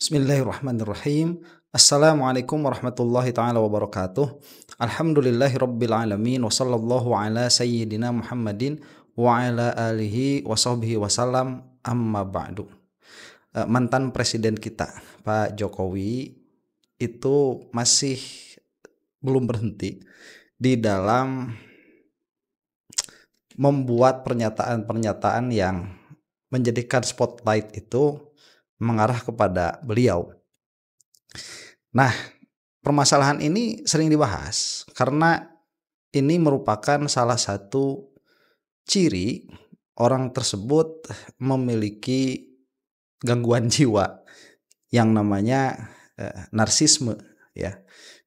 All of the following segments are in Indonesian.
Bismillahirrahmanirrahim. Assalamualaikum warahmatullahi taala wabarakatuh. Alhamdulillahirabbil alamin wa sallallahu ala sayyidina Muhammadin wa ala alihi wa sahbihi wasallam, amma ba'du. Mantan presiden kita Pak Jokowi itu masih belum berhenti di dalam membuat pernyataan-pernyataan yang menjadikan spotlight itu mengarah kepada beliau. Nah, permasalahan ini sering dibahas karena ini merupakan salah satu ciri orang tersebut memiliki gangguan jiwa yang namanya narsisme, ya.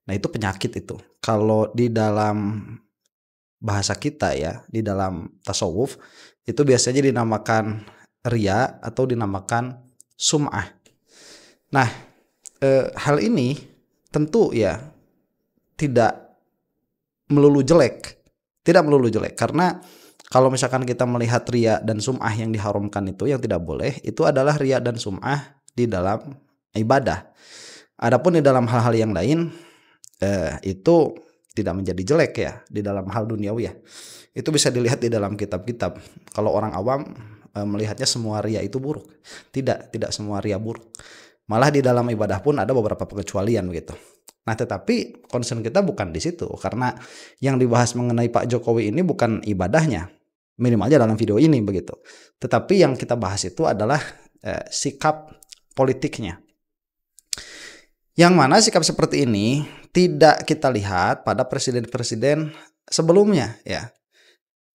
Nah, itu penyakit itu. Kalau di dalam bahasa kita, ya, di dalam tasawuf itu biasanya dinamakan riya atau dinamakan sum'ah. Nah, hal ini tentu ya tidak melulu jelek, karena kalau misalkan kita melihat riya dan sum'ah yang diharamkan itu, yang tidak boleh, itu adalah riya dan sum'ah di dalam ibadah. Adapun di dalam hal-hal yang lain, itu tidak menjadi jelek ya di dalam hal duniawi ya. Itu bisa dilihat di dalam kitab-kitab. Kalau orang awam melihatnya semua riya itu buruk. Tidak semua riya buruk. Malah di dalam ibadah pun ada beberapa pengecualian begitu. Nah, tetapi concern kita bukan di situ, karena yang dibahas mengenai Pak Jokowi ini bukan ibadahnya, minimalnya dalam video ini begitu. Tetapi yang kita bahas itu adalah sikap politiknya. Yang mana sikap seperti ini tidak kita lihat pada presiden-presiden sebelumnya, ya.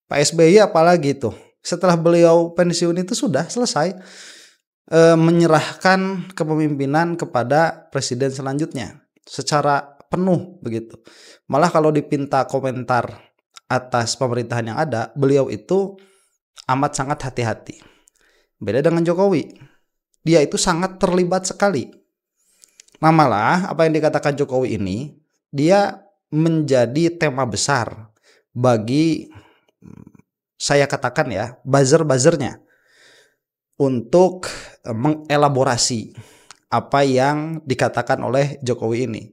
Pak SBY apalagi tuh. Setelah beliau pensiun itu sudah selesai menyerahkan kepemimpinan kepada presiden selanjutnya secara penuh begitu. Malah kalau dipinta komentar atas pemerintahan yang ada, beliau itu amat sangat hati-hati. Beda dengan Jokowi. Dia itu sangat terlibat sekali. Nah, malah apa yang dikatakan Jokowi ini, dia menjadi tema besar bagi, saya katakan ya, buzzer-buzzernya untuk mengelaborasi apa yang dikatakan oleh Jokowi ini.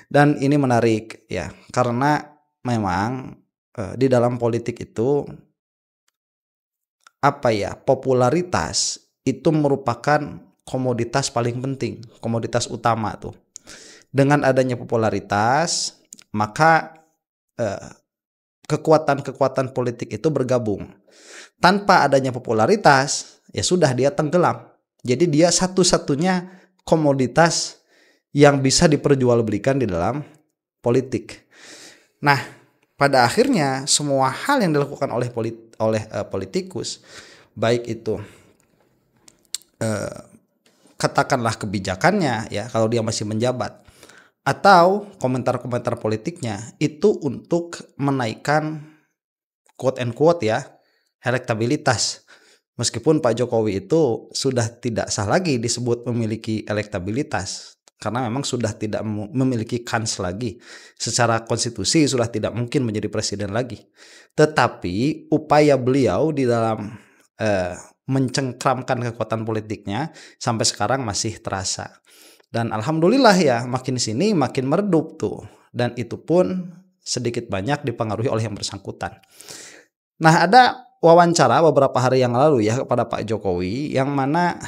Dan ini menarik ya, karena memang di dalam politik itu popularitas itu merupakan komoditas paling penting, komoditas utama tuh. Dengan adanya popularitas, maka kekuatan-kekuatan politik itu bergabung. Tanpa adanya popularitas, ya sudah, dia tenggelam. Jadi dia satu-satunya komoditas yang bisa diperjualbelikan di dalam politik. Nah, pada akhirnya semua hal yang dilakukan oleh politikus, baik itu katakanlah kebijakannya ya kalau dia masih menjabat, atau komentar-komentar politiknya itu untuk menaikkan quote and quote ya elektabilitas. Meskipun Pak Jokowi itu sudah tidak sah lagi disebut memiliki elektabilitas, karena memang sudah tidak memiliki kans lagi. Secara konstitusi sudah tidak mungkin menjadi presiden lagi. Tetapi upaya beliau di dalam mencengkramkan kekuatan politiknya sampai sekarang masih terasa. Dan alhamdulillah ya, makin sini makin meredup tuh. Dan itu pun sedikit banyak dipengaruhi oleh yang bersangkutan. Nah, ada wawancara beberapa hari yang lalu ya kepada Pak Jokowi yang mana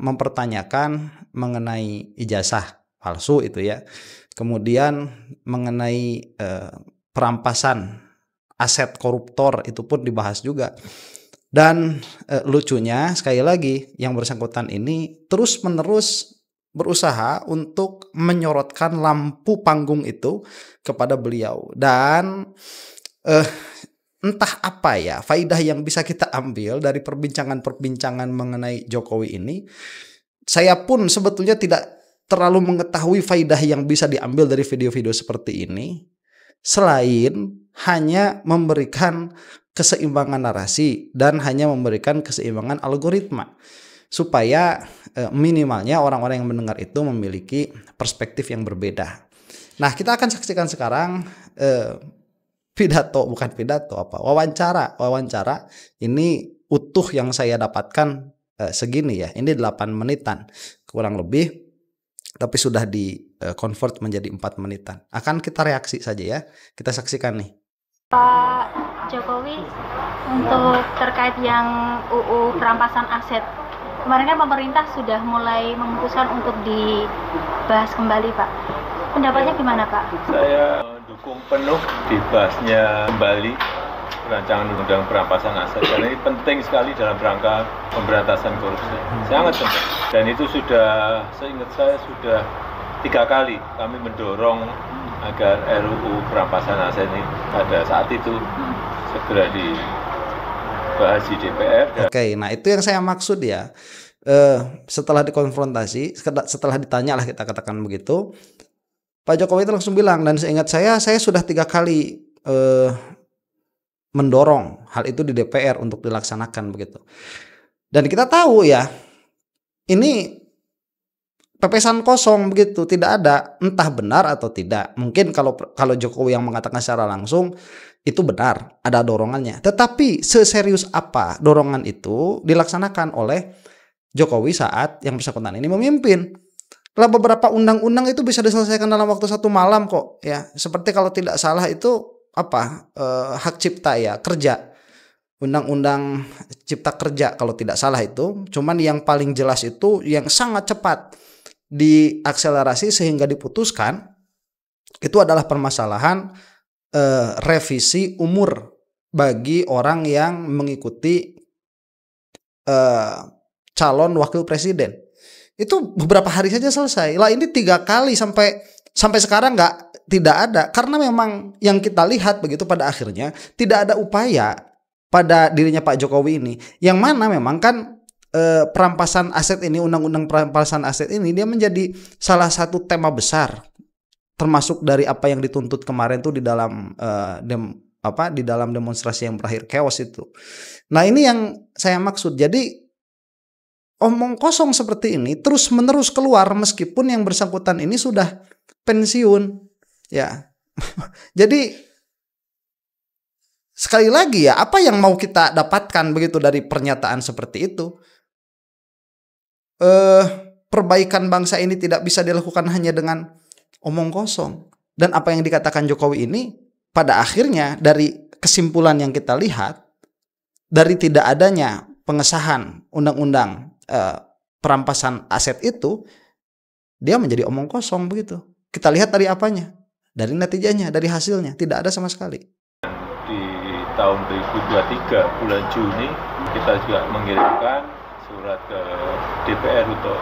mempertanyakan mengenai ijazah palsu itu ya. Kemudian mengenai perampasan aset koruptor itu pun dibahas juga. Dan lucunya sekali lagi yang bersangkutan ini terus-menerus berusaha untuk menyorotkan lampu panggung itu kepada beliau. Dan entah apa ya faidah yang bisa kita ambil dari perbincangan-perbincangan mengenai Jokowi ini. Saya pun sebetulnya tidak terlalu mengetahui faidah yang bisa diambil dari video-video seperti ini, selain hanya memberikan keseimbangan narasi dan hanya memberikan keseimbangan algoritma, supaya minimalnya orang-orang yang mendengar itu memiliki perspektif yang berbeda. Nah, kita akan saksikan sekarang wawancara ini utuh yang saya dapatkan segini ya. Ini 8 menitan kurang lebih. tapi sudah di convert menjadi 4 menitan. Akan kita reaksi saja ya. Kita saksikan nih. Pak Jokowi, untuk terkait yang UU perampasan aset, kemarin kan pemerintah sudah mulai memutuskan untuk dibahas kembali, Pak. Pendapatnya gimana, Pak? Saya mendukung penuh dibahasnya kembali rancangan undang-undang perampasan aset, karena ini penting sekali dalam rangka pemberantasan korupsi. Sangat penting. Dan itu sudah, seingat saya sudah 3 kali kami mendorong agar RUU perampasan aset ini pada saat itu segera dibahas di DPR. Oke, nah itu yang saya maksud ya. Setelah dikonfrontasi, setelah ditanya lah kita katakan begitu, Pak Jokowi itu langsung bilang, dan seingat saya sudah 3 kali mendorong hal itu di DPR untuk dilaksanakan begitu. Dan kita tahu ya, ini pepesan kosong begitu, tidak ada, entah benar atau tidak. Mungkin kalau Jokowi yang mengatakan secara langsung itu benar, ada dorongannya. Tetapi seserius apa dorongan itu dilaksanakan oleh Jokowi saat yang bersangkutan ini memimpin? Lah beberapa undang-undang itu bisa diselesaikan dalam waktu 1 malam kok ya. Seperti kalau tidak salah itu hak cipta ya kerja, undang-undang cipta kerja kalau tidak salah itu. Cuman yang paling jelas itu yang sangat cepat diakselerasi sehingga diputuskan itu adalah permasalahan revisi umur bagi orang yang mengikuti calon wakil presiden. Itu beberapa hari saja selesai. Lah ini 3 kali sampai sekarang tidak ada, karena memang yang kita lihat begitu pada akhirnya tidak ada upaya pada dirinya Pak Jokowi ini, yang mana memang kan perampasan aset ini, undang-undang perampasan aset ini dia menjadi salah satu tema besar, termasuk dari apa yang dituntut kemarin tuh di dalam di dalam demonstrasi yang berakhir chaos itu. Nah ini yang saya maksud. Jadi omong kosong seperti ini terus menerus keluar meskipun yang bersangkutan ini sudah pensiun. Ya, jadi sekali lagi ya, apa yang mau kita dapatkan begitu dari pernyataan seperti itu? Perbaikan bangsa ini tidak bisa dilakukan hanya dengan omong kosong. Dan apa yang dikatakan Jokowi ini, pada akhirnya dari kesimpulan yang kita lihat, dari tidak adanya pengesahan undang-undang perampasan aset itu, dia menjadi omong kosong begitu. Kita lihat dari apanya? Dari natijanya, dari hasilnya, tidak ada sama sekali. Di tahun 2023 bulan Juni kita juga mengirimkan surat ke DPR untuk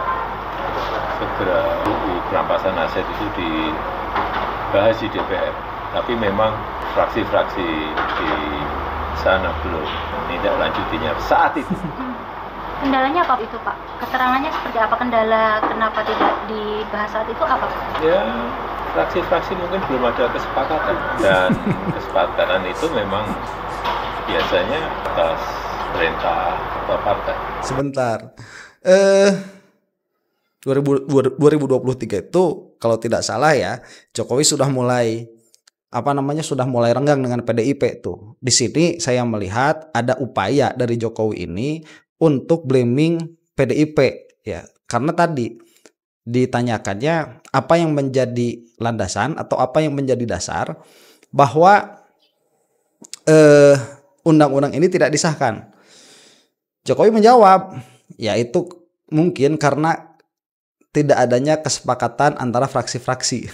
segera UU perampasan aset itu dibahas di DPR. Tapi memang fraksi-fraksi di sana belum menindaklanjutinya saat itu. Kendalanya apa itu, Pak? Keterangannya seperti apa? Kendala kenapa tidak dibahas saat itu apa? Ya, fraksi-fraksi mungkin belum ada kesepakatan, dan kesepakatan itu memang biasanya atas perintah partai. Sebentar, 2023 itu kalau tidak salah ya, Jokowi sudah mulai sudah mulai renggang dengan PDIP tuh. Di sini saya melihat ada upaya dari Jokowi ini untuk blaming PDIP ya, karena tadi ditanyakannya apa yang menjadi landasan atau apa yang menjadi dasar bahwa undang-undang ini tidak disahkan. Jokowi menjawab, yaitu mungkin karena tidak adanya kesepakatan antara fraksi-fraksi.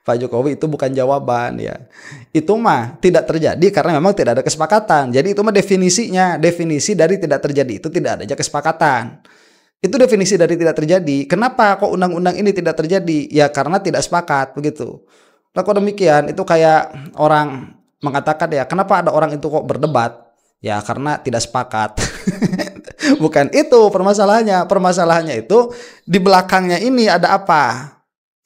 Pak Jokowi itu bukan jawaban ya. Itu mah tidak terjadi karena memang tidak ada kesepakatan. Jadi itu mah definisi dari tidak terjadi itu tidak adanya kesepakatan. Itu definisi dari tidak terjadi. Kenapa kok undang-undang ini tidak terjadi? Ya karena tidak sepakat begitu. Nah kalau demikian itu kayak orang mengatakan ya kenapa ada orang itu kok berdebat? Ya karena tidak sepakat. Bukan itu permasalahannya. Permasalahannya itu di belakangnya ini ada apa?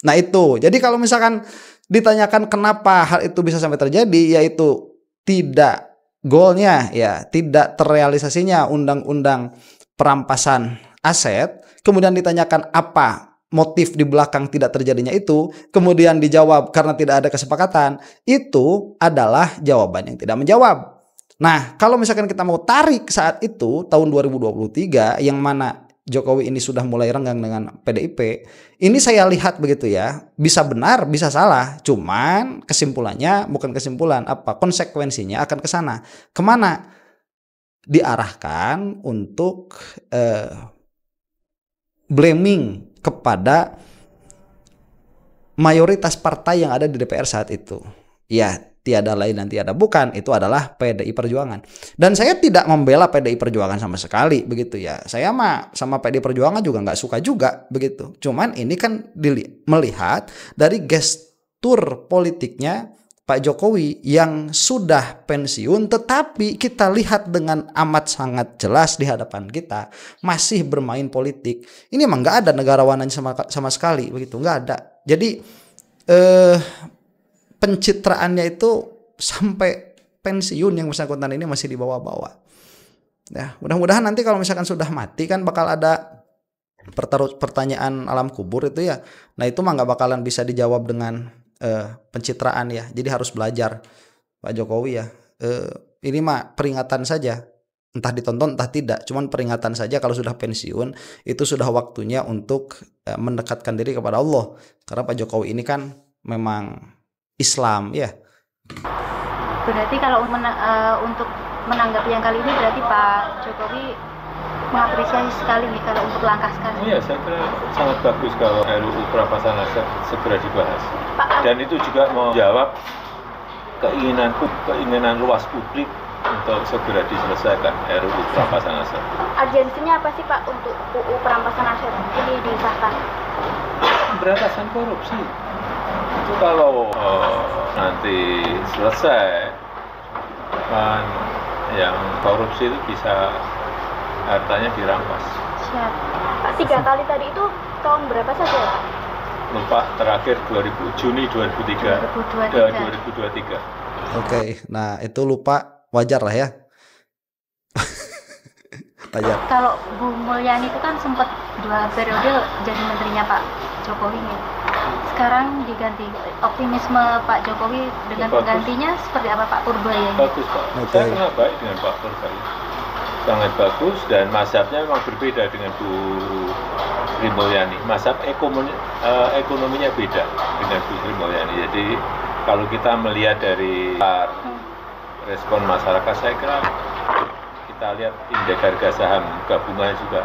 Nah itu. Jadi kalau misalkan ditanyakan kenapa hal itu bisa sampai terjadi, yaitu tidak goalnya ya, tidak terrealisasinya undang-undang perampasan aset, kemudian ditanyakan apa motif di belakang tidak terjadinya itu, kemudian dijawab karena tidak ada kesepakatan, itu adalah jawaban yang tidak menjawab. Nah, kalau misalkan kita mau tarik saat itu tahun 2023 yang mana Jokowi ini sudah mulai renggang dengan PDIP, ini saya lihat begitu ya, bisa benar, bisa salah, cuman kesimpulannya bukan kesimpulan, konsekuensinya akan ke sana. Kemana? Diarahkan untuk blaming kepada mayoritas partai yang ada di DPR saat itu. Ya, tiada lain dan tiada bukan, itu adalah PDI Perjuangan. Dan saya tidak membela PDI Perjuangan sama sekali begitu ya. Saya mah sama PDI Perjuangan juga nggak suka juga begitu. Cuman ini kan melihat dari gestur politiknya Pak Jokowi yang sudah pensiun, tetapi kita lihat dengan amat sangat jelas di hadapan kita masih bermain politik. Ini emang nggak ada negarawanan sama sekali begitu, nggak ada. Jadi pencitraannya itu sampai pensiun yang bersangkutan ini masih dibawa-bawa. Ya, mudah-mudahan nanti kalau misalkan sudah mati kan bakal ada pertanyaan alam kubur itu ya. Nah itu mah nggak bakalan bisa dijawab dengan pencitraan ya. Jadi harus belajar Pak Jokowi ya. Ini mah peringatan saja. Entah ditonton entah tidak. Cuman peringatan saja kalau sudah pensiun itu sudah waktunya untuk mendekatkan diri kepada Allah. Karena Pak Jokowi ini kan memang Islam ya. Berarti kalau untuk menanggapi yang kali ini berarti Pak Jokowi mengapresiasi sekali nih kalau untuk langkah sekarang. Iya, saya kira sangat bagus kalau RUU perampasan aset segera dibahas. Dan itu juga menjawab keinginan luas publik untuk segera diselesaikan RUU perampasan aset. Urgensinya apa sih Pak untuk UU perampasan aset ini disahkan? Pemberantasan korupsi. Itu kalau nanti selesai, kan yang korupsi itu bisa hartanya dirampas. Siap. Pak, 3 kali tadi itu tahun berapa saja ya Pak? Lupa, terakhir Juni 2023. 2023. Oke, nah itu lupa wajar lah ya. Wajar. Kalau Bu Mulyani itu kan sempat 2 periode jadi menterinya Pak Jokowi nih. Sekarang diganti. Optimisme Pak Jokowi dengan penggantinya seperti apa Pak Purbaya? Bagus Pak. Saya kenal baik dengan Pak Purbaya. Sangat bagus dan mazhabnya memang berbeda dengan Bu Sri Mulyani. Mazhab ekonominya beda dengan Bu Sri Mulyani. Jadi kalau kita melihat dari respon masyarakat, saya kira kita lihat indeks harga saham gabungan juga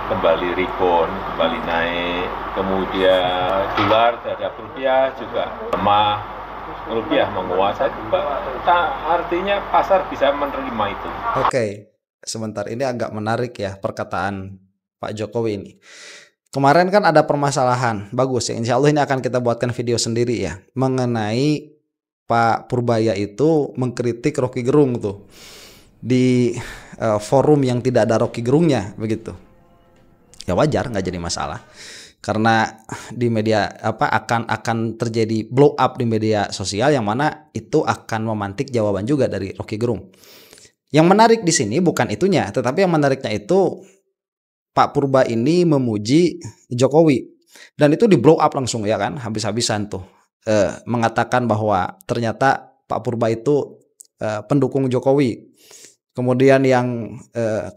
kembali rebound, kembali naik. Kemudian dolar terhadap rupiah juga lemah, rupiah menguat. Artinya pasar bisa menerima itu. Oke, sebentar, ini agak menarik ya perkataan Pak Jokowi ini. Kemarin kan ada permasalahan, bagus ya, insya Allah ini akan kita buatkan video sendiri ya, mengenai Pak Purbaya itu mengkritik Rocky Gerung tuh di forum yang tidak ada Rocky Gerungnya begitu. Ya wajar, nggak jadi masalah karena di media akan terjadi blow up di media sosial yang mana itu akan memantik jawaban juga dari Rocky Gerung. Yang menarik di sini bukan itunya, tetapi yang menariknya itu Pak Purba ini memuji Jokowi dan itu di blow up langsung ya kan, habis-habisan tuh mengatakan bahwa ternyata Pak Purba itu pendukung Jokowi. Kemudian yang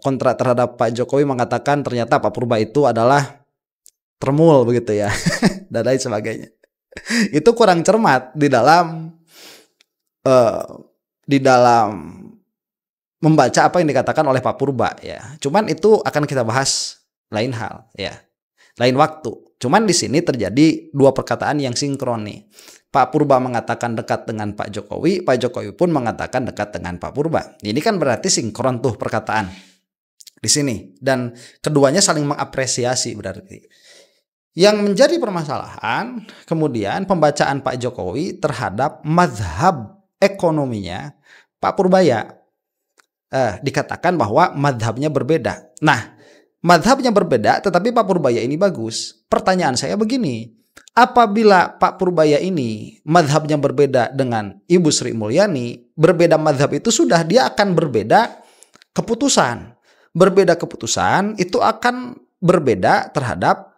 kontra terhadap Pak Jokowi mengatakan ternyata Pak Purba itu adalah tremul begitu ya dan lain sebagainya. Itu kurang cermat di dalam membaca apa yang dikatakan oleh Pak Purba ya. Cuman itu akan kita bahas lain hal ya, lain waktu. Cuman di sini terjadi 2 perkataan yang sinkron nih. Pak Purba mengatakan dekat dengan Pak Jokowi, Pak Jokowi pun mengatakan dekat dengan Pak Purba. Ini kan berarti sinkron tuh perkataan di sini dan keduanya saling mengapresiasi berarti. Yang menjadi permasalahan kemudian pembacaan Pak Jokowi terhadap mazhab ekonominya Pak Purbaya. Dikatakan bahwa mazhabnya berbeda. Nah, mazhabnya berbeda tetapi Pak Purbaya ini bagus. Pertanyaan saya begini, apabila Pak Purbaya ini mazhabnya berbeda dengan Ibu Sri Mulyani, berbeda mazhab itu sudah dia akan berbeda keputusan. Berbeda keputusan itu akan berbeda terhadap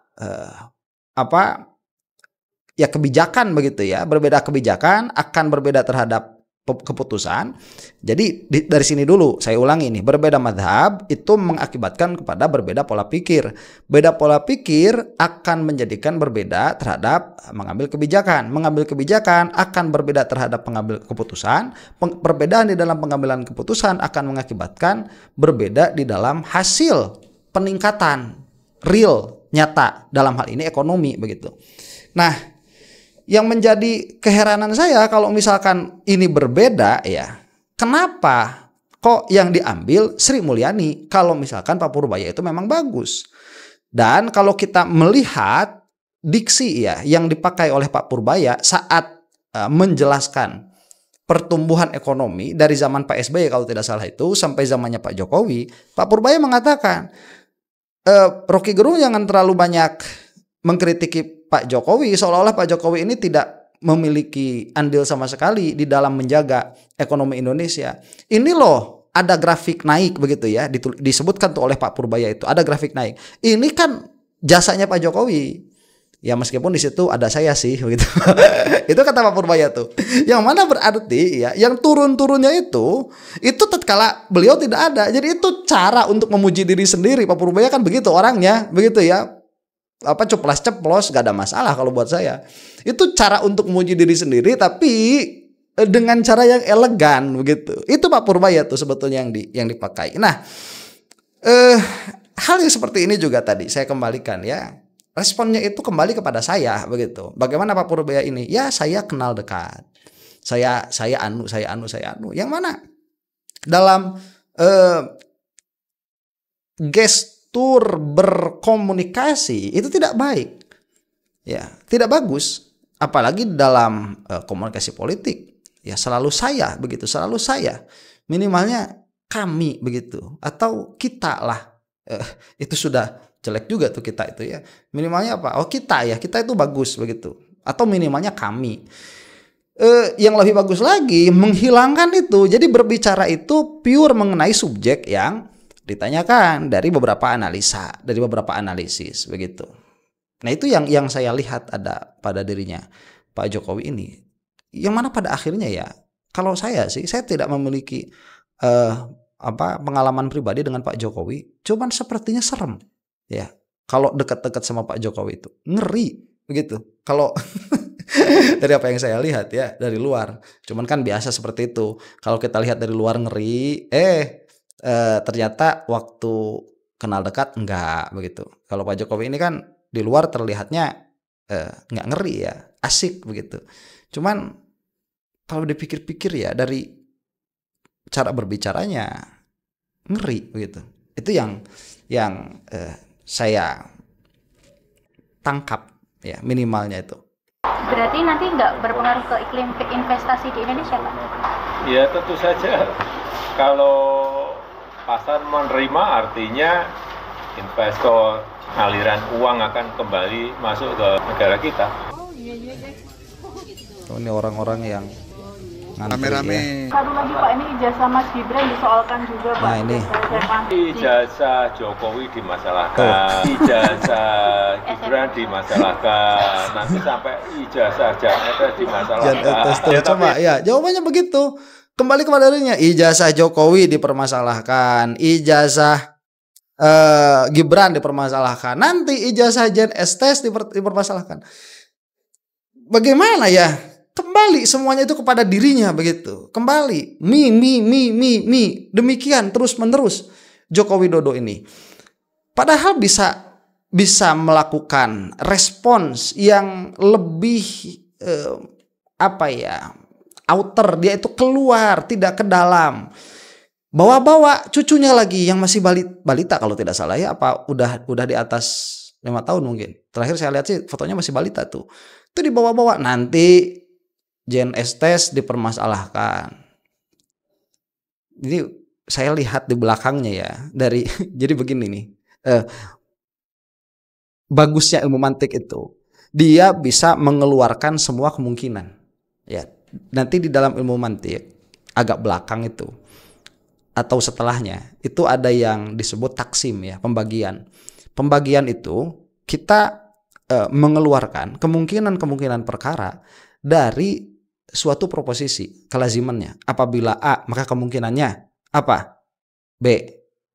kebijakan begitu ya. Berbeda kebijakan akan berbeda terhadap keputusan. Jadi dari sini dulu saya ulangi nih, berbeda madhab itu mengakibatkan kepada berbeda pola pikir. Beda pola pikir akan menjadikan berbeda terhadap mengambil kebijakan. Mengambil kebijakan akan berbeda terhadap pengambil keputusan. Perbedaan di dalam pengambilan keputusan akan mengakibatkan berbeda di dalam hasil peningkatan real, nyata, dalam hal ini ekonomi begitu. Nah, yang menjadi keheranan saya kalau misalkan ini berbeda ya, kenapa kok yang diambil Sri Mulyani kalau misalkan Pak Purbaya itu memang bagus. Dan kalau kita melihat diksi ya yang dipakai oleh Pak Purbaya saat menjelaskan pertumbuhan ekonomi dari zaman Pak SBY kalau tidak salah itu sampai zamannya Pak Jokowi, Pak Purbaya mengatakan Rocky Gerung jangan terlalu banyak mengkritiki Pak Jokowi, seolah-olah Pak Jokowi ini tidak memiliki andil sama sekali di dalam menjaga ekonomi Indonesia. Ini loh ada grafik naik begitu ya, disebutkan tuh oleh Pak Purbaya itu ada grafik naik. Ini kan jasanya Pak Jokowi. Ya meskipun di situ ada saya sih begitu. Itu kata Pak Purbaya tuh. Yang mana berarti ya yang turun-turunnya itu tatkala beliau tidak ada. Jadi itu cara untuk memuji diri sendiri. Pak Purbaya kan begitu orangnya, begitu ya. Ceplas-ceplos gak ada masalah kalau buat saya. Itu cara untuk memuji diri sendiri tapi dengan cara yang elegan begitu. Itu Pak Purbaya tuh sebetulnya yang dipakai. Nah, hal yang seperti ini juga tadi saya kembalikan ya. Responnya itu kembali kepada saya begitu. Bagaimana Pak Purbaya ini? Ya saya kenal dekat. Saya anu. Yang mana dalam gestur berkomunikasi itu tidak baik. Ya, tidak bagus. Apalagi dalam komunikasi politik. Ya selalu saya begitu, selalu saya. Minimalnya kami begitu atau kita lah. Itu sudah jelek juga tuh kita itu ya. Minimalnya apa? Oh kita ya, kita itu bagus begitu. Atau minimalnya kami. Yang lebih bagus lagi menghilangkan itu. Jadi berbicara itu pure mengenai subjek yang ditanyakan dari beberapa analisa, dari beberapa analisis begitu. Nah itu yang saya lihat ada pada dirinya Pak Jokowi ini. Yang mana pada akhirnya ya, kalau saya sih saya tidak memiliki pengalaman pribadi dengan Pak Jokowi, cuman sepertinya serem. Ya, kalau dekat-dekat sama Pak Jokowi itu ngeri begitu. Kalau dari apa yang saya lihat ya dari luar, cuman kan biasa seperti itu. Kalau kita lihat dari luar ngeri, ternyata waktu kenal dekat enggak begitu. Kalau Pak Jokowi ini kan di luar terlihatnya enggak ngeri ya, asik begitu. Cuman kalau dipikir-pikir ya dari cara berbicaranya ngeri begitu. Itu yang saya tangkap ya minimalnya itu. Berarti nanti nggak berpengaruh ke iklim investasi di Indonesia, Pak? Ya tentu saja. Kalau pasar menerima artinya investor, aliran uang akan kembali masuk ke negara kita. Oh, ini orang-orang yang rame-rame. Satu lagi Pak, ini ijazah Mas Gibran disoalkan juga Pak. Nah ini ijazah Jokowi dimasalahkan, ijazah Gibran dimasalahkan, nanti sampai ijazah Jan Etes dimasalahkan. Coba ya jawabannya begitu. Kembali kepada dirinya, ijazah Jokowi dipermasalahkan, ijazah Gibran dipermasalahkan, nanti ijazah Jan Etes dipermasalahkan. Bagaimana ya? Kembali semuanya itu kepada dirinya begitu. Kembali mi demikian terus menerus Joko Widodo ini. Padahal bisa melakukan respons yang lebih outer, dia itu keluar tidak ke dalam. Bawa-bawa cucunya lagi yang masih balita kalau tidak salah ya, apa udah di atas 5 tahun mungkin. Terakhir saya lihat sih fotonya masih balita tuh. Itu dibawa-bawa nanti Jan Estes dipermasalahkan. Jadi saya lihat di belakangnya ya dari jadi begini nih. Bagusnya ilmu mantik itu dia bisa mengeluarkan semua kemungkinan. Ya, nanti di dalam ilmu mantik agak belakang itu atau setelahnya itu ada yang disebut taksim ya, pembagian. Pembagian itu kita mengeluarkan kemungkinan perkara dari suatu proposisi kelazimannya. Apabila A, maka kemungkinannya apa? B,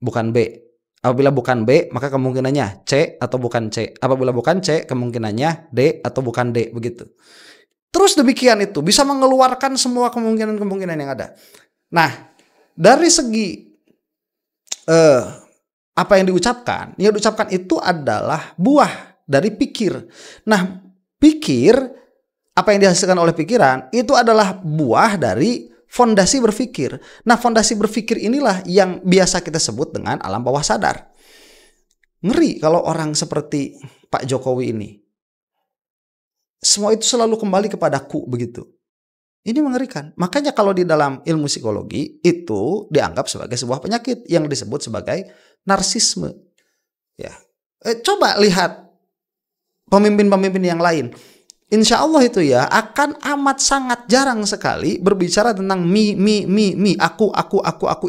bukan B. Apabila bukan B, maka kemungkinannya C atau bukan C. Apabila bukan C, kemungkinannya D atau bukan D, begitu. Terus demikian itu bisa mengeluarkan semua kemungkinan-kemungkinan yang ada. Nah, dari segi apa yang diucapkan itu adalah buah dari pikir. Nah, pikir, apa yang dihasilkan oleh pikiran itu adalah buah dari fondasi berpikir. Nah, fondasi berpikir inilah yang biasa kita sebut dengan alam bawah sadar. Ngeri kalau orang seperti Pak Jokowi ini. Semua itu selalu kembali kepadaku, begitu. Ini mengerikan. Makanya kalau di dalam ilmu psikologi itu dianggap sebagai sebuah penyakit yang disebut sebagai narsisme. Ya, coba lihat pemimpin-pemimpin yang lain. Insya Allah itu ya akan amat sangat jarang sekali berbicara tentang mi, aku,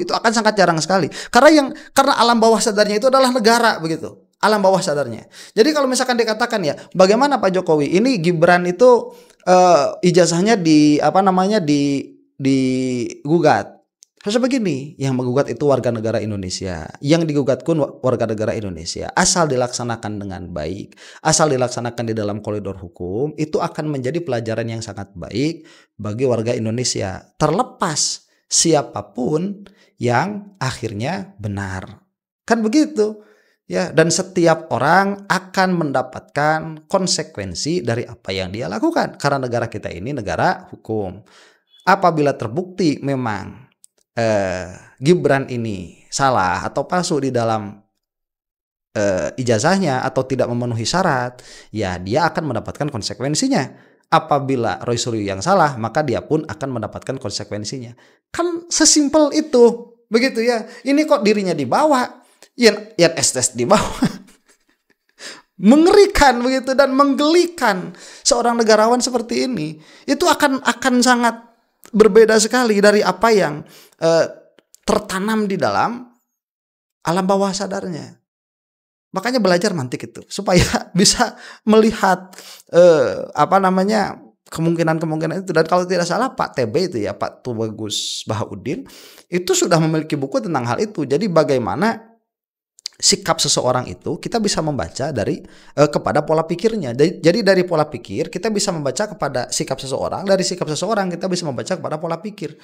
itu akan sangat jarang sekali. Karena alam bawah sadarnya itu adalah negara, begitu. Alam bawah sadarnya. Jadi kalau misalkan dikatakan ya, bagaimana Pak Jokowi ini Gibran itu ijazahnya digugat. Terus begini, yang menggugat itu warga negara Indonesia, yang digugat pun warga negara Indonesia. Asal dilaksanakan dengan baik, asal dilaksanakan di dalam koridor hukum, itu akan menjadi pelajaran yang sangat baik bagi warga Indonesia. Terlepas siapapun yang akhirnya benar. Kan begitu. Ya, dan setiap orang akan mendapatkan konsekuensi dari apa yang dia lakukan. Karena negara kita ini negara hukum. Apabila terbukti memang Gibran ini salah atau palsu di dalam ijazahnya atau tidak memenuhi syarat, ya dia akan mendapatkan konsekuensinya. Apabila Roy Suryo yang salah, maka dia pun akan mendapatkan konsekuensinya. Kan sesimpel itu, begitu ya. Ini kok dirinya dibawa, yang estes di bawah. Mengerikan begitu dan menggelikan seorang negarawan seperti ini. Itu akan sangat berbeda sekali dari apa yang tertanam di dalam alam bawah sadarnya. Makanya belajar mantik itu supaya bisa melihat kemungkinan-kemungkinan itu. Dan kalau tidak salah Pak TB itu ya, Pak Tubagus Bahauddin itu sudah memiliki buku tentang hal itu. Jadi bagaimana sikap seseorang itu kita bisa membaca dari kepada pola pikirnya. Jadi dari pola pikir kita bisa membaca kepada sikap seseorang, dari sikap seseorang kita bisa membaca kepada pola pikir.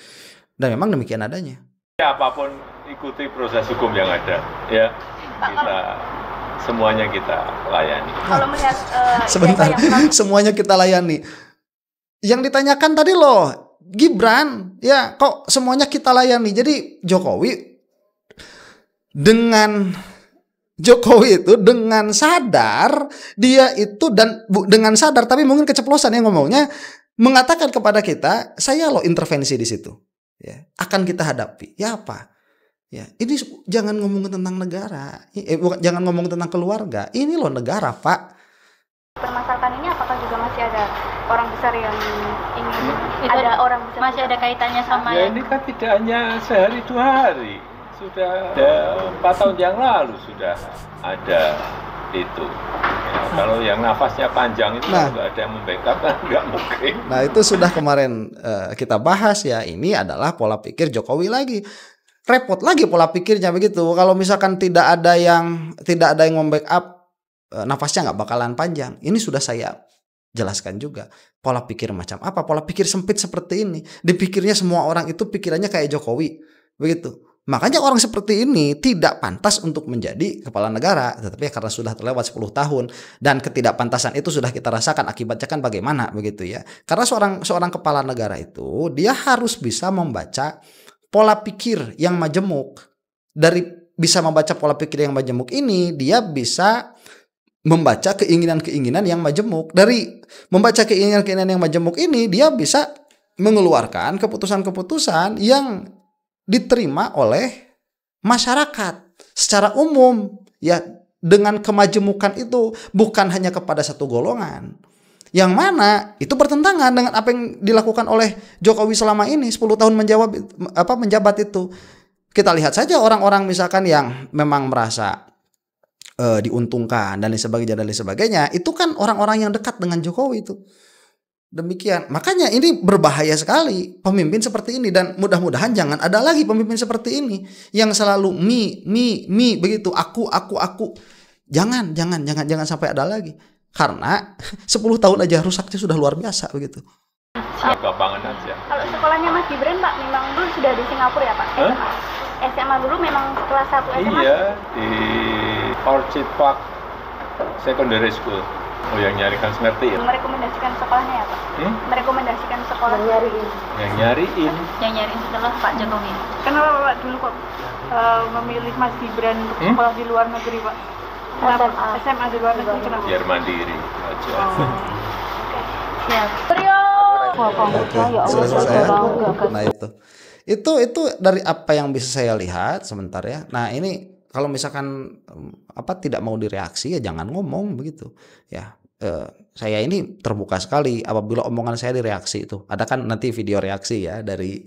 Dan memang demikian adanya. Apapun ikuti proses hukum yang ada, ya kita semuanya kita layani. Kalau melihat sebentar, semuanya kita layani. Yang ditanyakan tadi loh, Gibran, ya kok semuanya kita layani. Jadi Jokowi itu dengan sadar dia itu dengan sadar tapi mungkin keceplosan yang ngomongnya mengatakan kepada kita, saya loh intervensi di situ, ya akan kita hadapi. Ya apa? Ya ini jangan ngomong tentang negara, jangan ngomong tentang keluarga. Ini loh negara, Pak. Permasalahan ini apakah juga masih ada orang besar yang ingin ada orang besar masih ada kaitannya sama ya ini kan tidak hanya sehari 2 hari. Sudah ada 4 tahun yang lalu sudah ada itu. Ya, kalau yang nafasnya panjang itu nggak ada yang membackup kan nggak mungkin. Nah itu sudah kemarin kita bahas ya. Ini adalah pola pikir Jokowi lagi. Repot lagi pola pikirnya begitu. Kalau misalkan tidak ada yang membackup, nafasnya nggak bakalan panjang. Ini sudah saya jelaskan juga. Pola pikir macam apa? Pola pikir sempit seperti ini. Dipikirnya semua orang itu pikirannya kayak Jokowi begitu. Makanya orang seperti ini tidak pantas untuk menjadi kepala negara. Tetapi karena sudah terlewat 10 tahun dan ketidakpantasan itu sudah kita rasakan, akibatnya kan bagaimana begitu ya. Karena seorang kepala negara itu dia harus bisa membaca pola pikir yang majemuk. Dari bisa membaca pola pikir yang majemuk ini, dia bisa membaca keinginan-keinginan yang majemuk. Dari membaca keinginan-keinginan yang majemuk ini, dia bisa mengeluarkan keputusan-keputusan yang diterima oleh masyarakat secara umum, ya, dengan kemajemukan itu bukan hanya kepada satu golongan, yang mana itu bertentangan dengan apa yang dilakukan oleh Jokowi selama ini 10 tahun menjabat itu. Kita lihat saja orang-orang misalkan yang memang merasa diuntungkan dan lain sebagainya, itu kan orang-orang yang dekat dengan Jokowi itu. Demikian. Makanya ini berbahaya sekali pemimpin seperti ini, dan mudah-mudahan jangan ada lagi pemimpin seperti ini yang selalu me begitu, aku. Jangan sampai ada lagi. Karena 10 tahun aja rusaknya sudah luar biasa begitu. Gapangan aja. Kalau sekolahnya Mas Gibran Pak memang dulu sudah di Singapura ya Pak? SMA dulu memang kelas 1 SMA? Iya, di Orchid Park Secondary School. Oh, yang nyarikan ngerti ya? Merekomendasikan sekolahnya ya Pak? Merekomendasikan sekolah Yang nyariin setelah Pak Jokowi. Kenapa Pak dulu kok memilih Mas Gibran untuk sekolah di luar negeri Pak? Kenapa SMA di luar negeri kenapa? biar mandiri aja. Siap. Sudah selesai. Nah itu dari apa yang bisa saya lihat sebentar ya. Nah ini kalau misalkan tidak mau direaksi ya jangan ngomong begitu ya. Saya ini terbuka sekali apabila omongan saya direaksi itu. Ada kan nanti video reaksi ya dari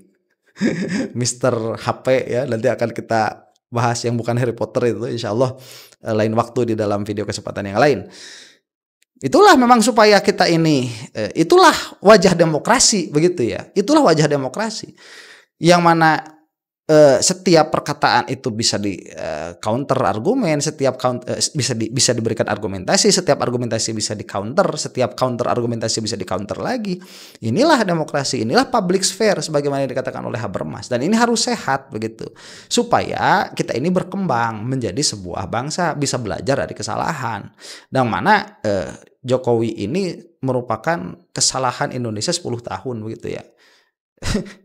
Mr. HP ya, nanti akan kita bahas yang bukan Harry Potter itu insya Allah lain waktu di dalam video kesempatan yang lain. Itulah memang supaya kita ini itulah wajah demokrasi begitu ya. Itulah wajah demokrasi yang mana setiap perkataan itu bisa di counter argumen, setiap bisa diberikan argumentasi, setiap argumentasi bisa di counter, setiap counter argumentasi bisa di counter lagi. Inilah demokrasi, inilah public sphere sebagaimana dikatakan oleh Habermas, dan ini harus sehat begitu supaya kita ini berkembang menjadi sebuah bangsa, bisa belajar dari kesalahan. Dan mana Jokowi ini merupakan kesalahan Indonesia 10 tahun begitu ya.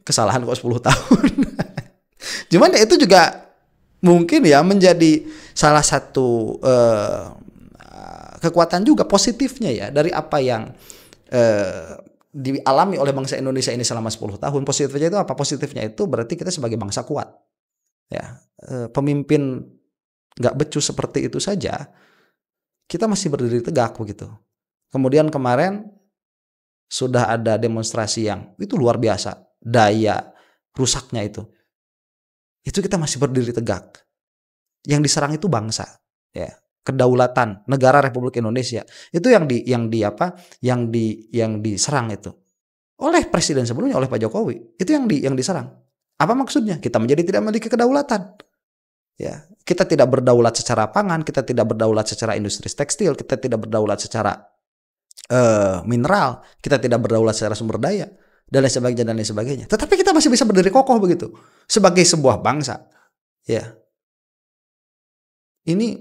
Kesalahan kok 10 tahun. Cuman ya itu juga mungkin ya menjadi salah satu kekuatan juga positifnya ya dari apa yang dialami oleh bangsa Indonesia ini selama 10 tahun. Positifnya itu apa? Positifnya itu berarti kita sebagai bangsa kuat. Ya, pemimpin nggak becus seperti itu saja, kita masih berdiri tegak begitu. Kemudian kemarin sudah ada demonstrasi yang itu luar biasa, daya rusaknya itu kita masih berdiri tegak. Yang diserang itu bangsa, ya, kedaulatan negara Republik Indonesia. Itu yang diserang itu oleh presiden sebelumnya, oleh Pak Jokowi. Itu yang diserang. Apa maksudnya? Kita menjadi tidak memiliki kedaulatan. Ya, kita tidak berdaulat secara pangan, kita tidak berdaulat secara industri tekstil, kita tidak berdaulat secara mineral, kita tidak berdaulat secara sumber daya. Dan lain sebagainya. Tetapi kita masih bisa berdiri kokoh begitu sebagai sebuah bangsa. Ya. Ini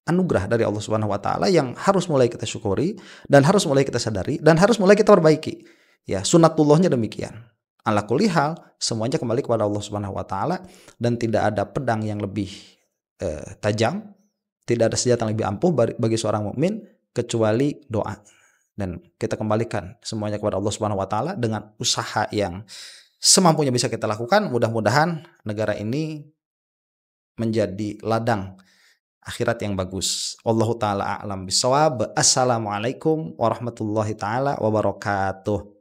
anugerah dari Allah Subhanahu wa taala yang harus mulai kita syukuri dan harus mulai kita sadari dan harus mulai kita perbaiki. Ya, sunatullahnya demikian. Ala kulli hal semuanya kembali kepada Allah Subhanahu wa taala, dan tidak ada pedang yang lebih tajam, tidak ada senjata yang lebih ampuh bagi seorang mukmin kecuali doa. Dan kita kembalikan semuanya kepada Allah Subhanahu wa taala dengan usaha yang semampunya bisa kita lakukan. Mudah-mudahan negara ini menjadi ladang akhirat yang bagus. Wallahu taala a'lam bishawab. Assalamualaikum warahmatullahi taala wabarakatuh.